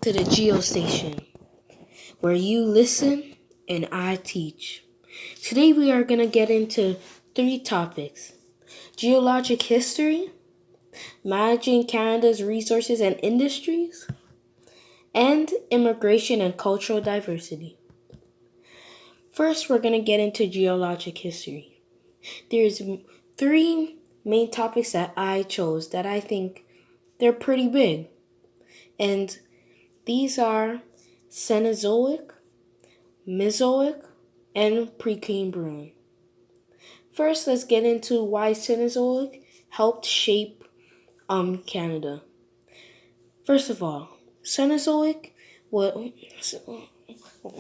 to the Geo Station, where you listen and I teach. Today we are going to get into 3 topics: geologic history, managing Canada's resources and industries, and immigration and cultural diversity. First, we're going to get into geologic history. There's 3 main topics that I chose that I think they're pretty big. And these are Cenozoic, Mesozoic, and Precambrian. First, let's get into why Cenozoic helped shape Canada. First of all, Cenozoic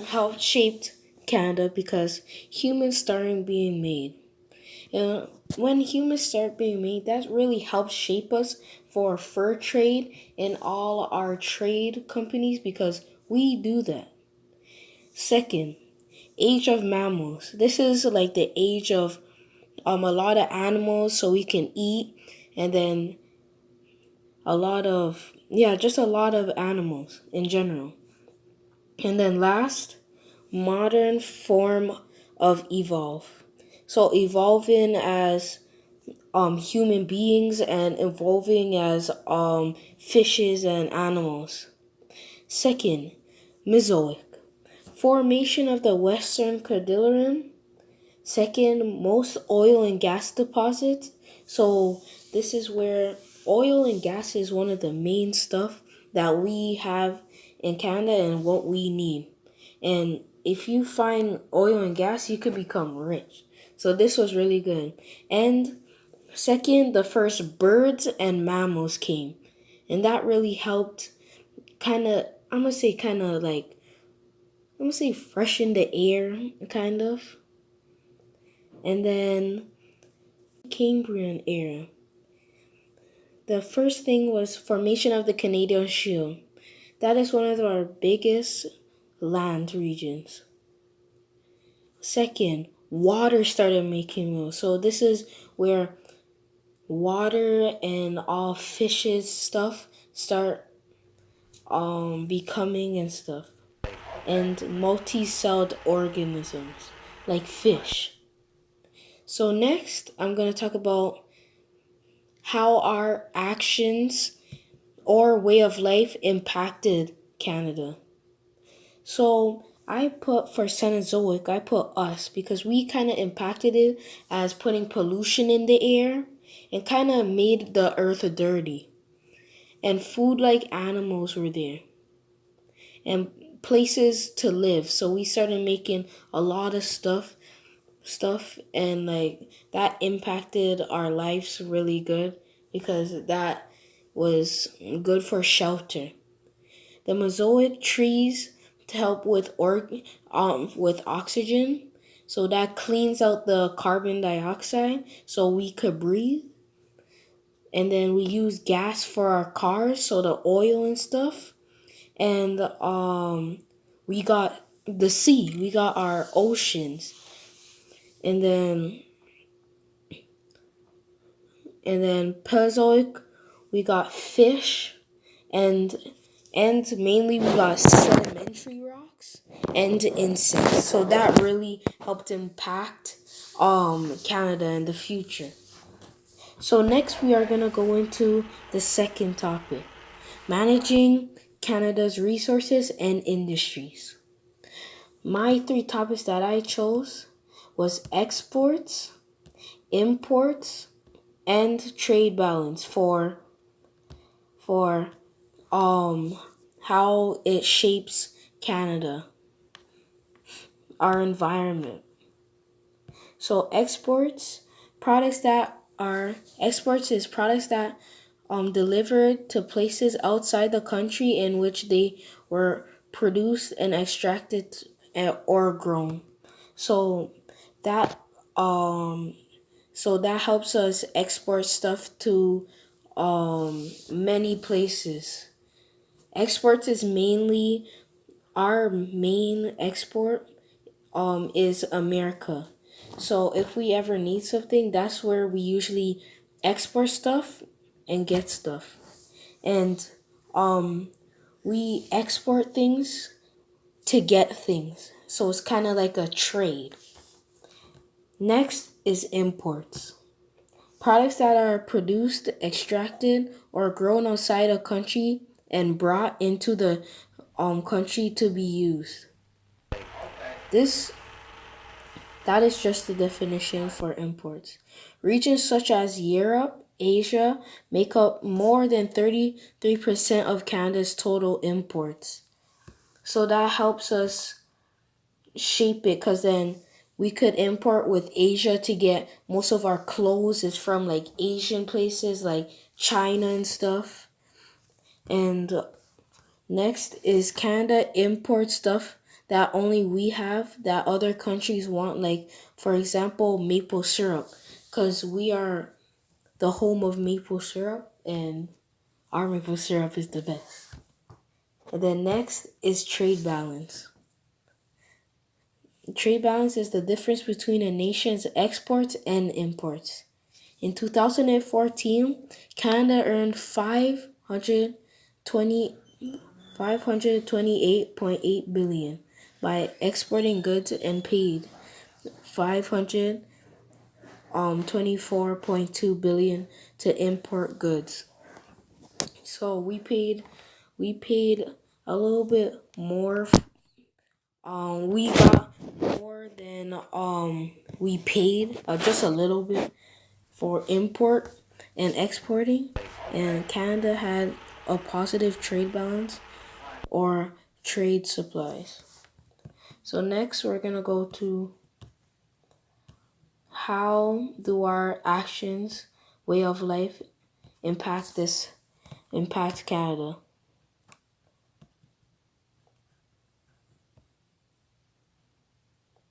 helped shaped Canada because humans started being made. And when humans start being made, that really helps shape us for fur trade and all our trade companies because we do that. Second, age of mammals. This is like the age of a lot of animals so we can eat, and then just a lot of animals in general. And then last, modern form of evolve. So evolving as human beings and evolving as fishes and animals. Second, Mesozoic. Formation of the Western Cordilleran. Second, most oil and gas deposits. So this is where oil and gas is one of the main stuff that we have in Canada and what we need. And if you find oil and gas, you could become rich. So this was really good. And second, the first birds and mammals came. And that really helped I'm going to say freshen the air, kind of. And then Cambrian era. The first thing was formation of the Canadian Shield. That is one of our biggest land regions. Second, water started making moves. So this is where water and all fishes stuff start becoming and stuff. And multi-celled organisms like fish. So next, I'm going to talk about how our actions or way of life impacted Canada. So I put for Cenozoic, I put us because we kind of impacted it as putting pollution in the air and kind of made the earth dirty. And food like animals were there. And places to live. So we started making a lot of stuff and like that impacted our lives really good because that was good for shelter. The Mesozoic trees to help with oxygen, so that cleans out the carbon dioxide so we could breathe. And then we use gas for our cars, so the oil and stuff. And we got the sea, we got our oceans. And then Paleozoic, we got fish, and mainly we got sedimentary rocks and insects. So that really helped impact Canada in the future. So next we are gonna go into the second topic: managing Canada's resources and industries. My 3 topics that I chose was exports, imports, and trade balance for how it shapes Canada, our environment. So exports is products that delivered to places outside the country in which they were produced and extracted or grown. So that helps us export stuff to many places. Exports is mainly our main export is America. So if we ever need something, that's where we usually export stuff and get stuff. And we export things to get things. So it's kind of like a trade. Next is imports. Products that are produced, extracted, or grown outside a country and brought into the country to be used. This That is just the definition for imports. Regions such as Europe, Asia make up more than 33% of Canada's total imports. So that helps us shape it because then we could import with Asia to get most of our clothes is from like Asian places like China and stuff. And next is Canada import stuff that only we have that other countries want, like for example maple syrup, because we are the home of maple syrup and our maple syrup is the best. And then next is trade balance. Trade balance is the difference between a nation's exports and imports. In 2014, Canada earned 528.8 billion by exporting goods and paid 524.2 billion to import goods. So we paid a little bit more. We got more than we paid, just a little bit for import and exporting, and Canada had a positive trade balance or trade supplies. So next we're gonna go to how do our actions, way of life impact Canada.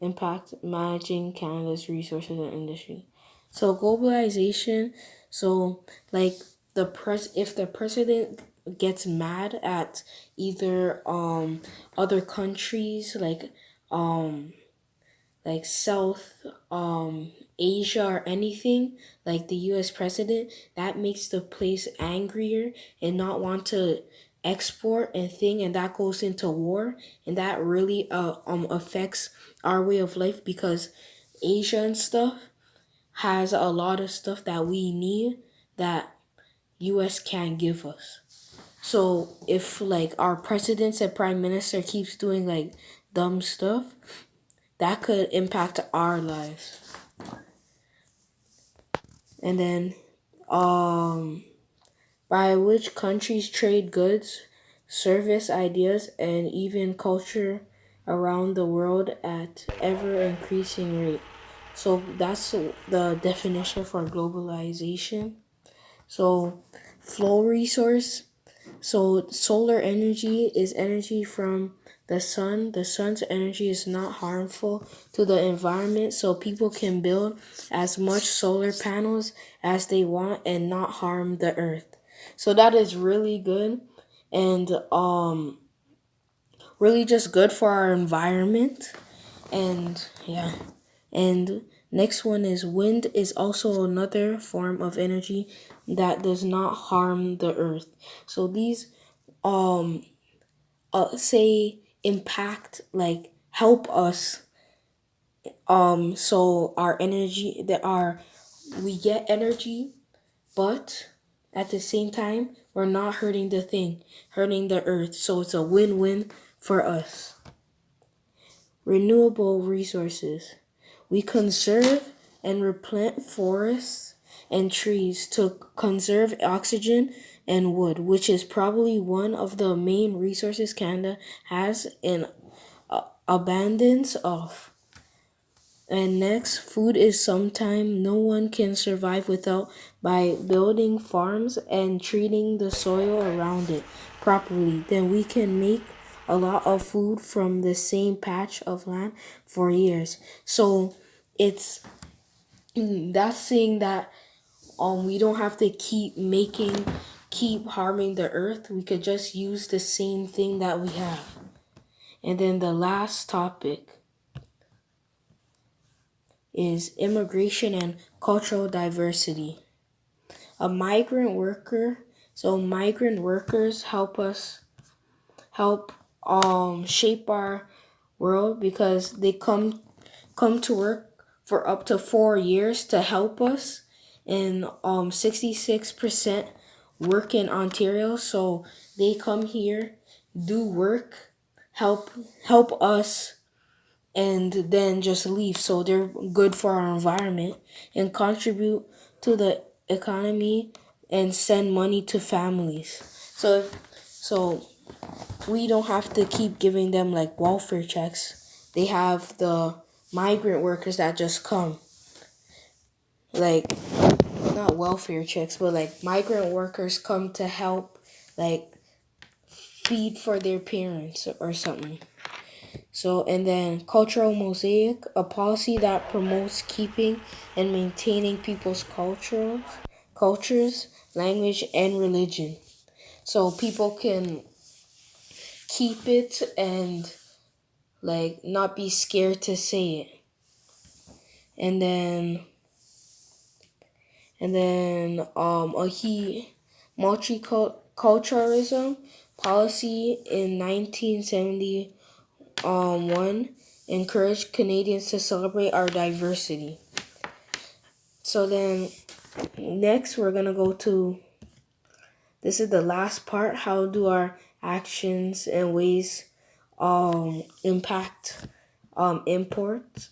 Impact managing Canada's resources and industry. So globalization, so like if the president gets mad at either other countries like South Asia or anything, like the US president, that makes the place angrier and not want to export and thing, and that goes into war, and that really affects our way of life because Asia and stuff has a lot of stuff that we need that US can't give us. So if like our presidents and prime minister keeps doing like dumb stuff, that could impact our lives. And then by which countries trade goods, service, ideas, and even culture around the world at ever increasing rate. So that's the definition for globalization. So flow resource. So solar energy is energy from the sun. The sun's energy is not harmful to the environment, so people can build as much solar panels as they want and not harm the earth. So that is really good and really just good for our environment. And yeah. And next one is wind is also another form of energy that does not harm the earth. So these say impact like help us so our energy we get energy, but at the same time we're not hurting the earth, so it's a win-win for us. Renewable resources. We conserve and replant forests and trees to conserve oxygen and wood, which is probably one of the main resources Canada has in abundance of. And next, food is something no one can survive without by building farms and treating the soil around it properly. Then we can make a lot of food from the same patch of land for years. So that's saying that we don't have to keep harming the earth. We could just use the same thing that we have. And then the last topic is immigration and cultural diversity. A migrant worker, so migrant workers help us help shape our world because they come to work for up to 4 years to help us, and 66% work in Ontario, so they come here, do work, help us, and then just leave. So they're good for our environment and contribute to the economy and send money to families. So we don't have to keep giving them like welfare checks. They have the migrant workers that just come, like, not welfare checks, but like migrant workers come to help, like, feed for their parents or something. So, and then cultural mosaic, a policy that promotes keeping and maintaining people's cultures, language, and religion. So people can keep it and like not be scared to say it. And then multiculturalism policy in 1971 encouraged Canadians to celebrate our diversity. So then next we're gonna go to, this is the last part, how do our actions and ways impact imports,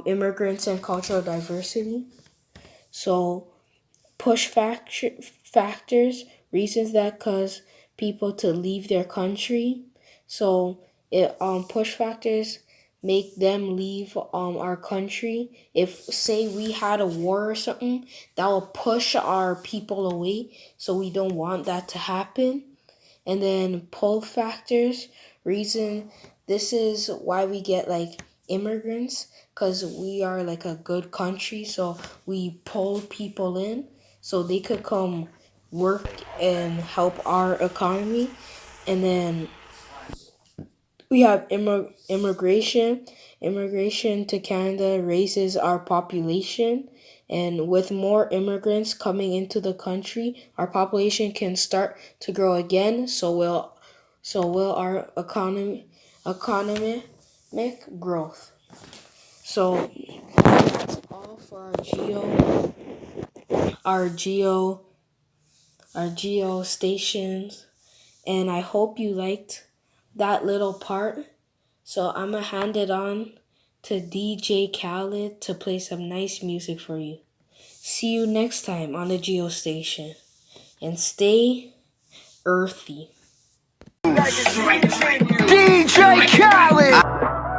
immigrants and cultural diversity. So push factors, reasons that cause people to leave their country. So it push factors make them leave our country. If say we had a war or something, that will push our people away. So we don't want that to happen. And then pull factors, reason, this is why we get like immigrants, because we are like a good country, so we pull people in so they could come work and help our economy. And then we have immigration. Immigration to Canada raises our population, and with more immigrants coming into the country, our population can start to grow again. So will our economic growth. So that's all for our geo stations, and I hope you liked that little part. So I'm gonna hand it on to DJ Khaled to play some nice music for you. See you next time on the Geo Station, and stay earthy. DJ Khaled!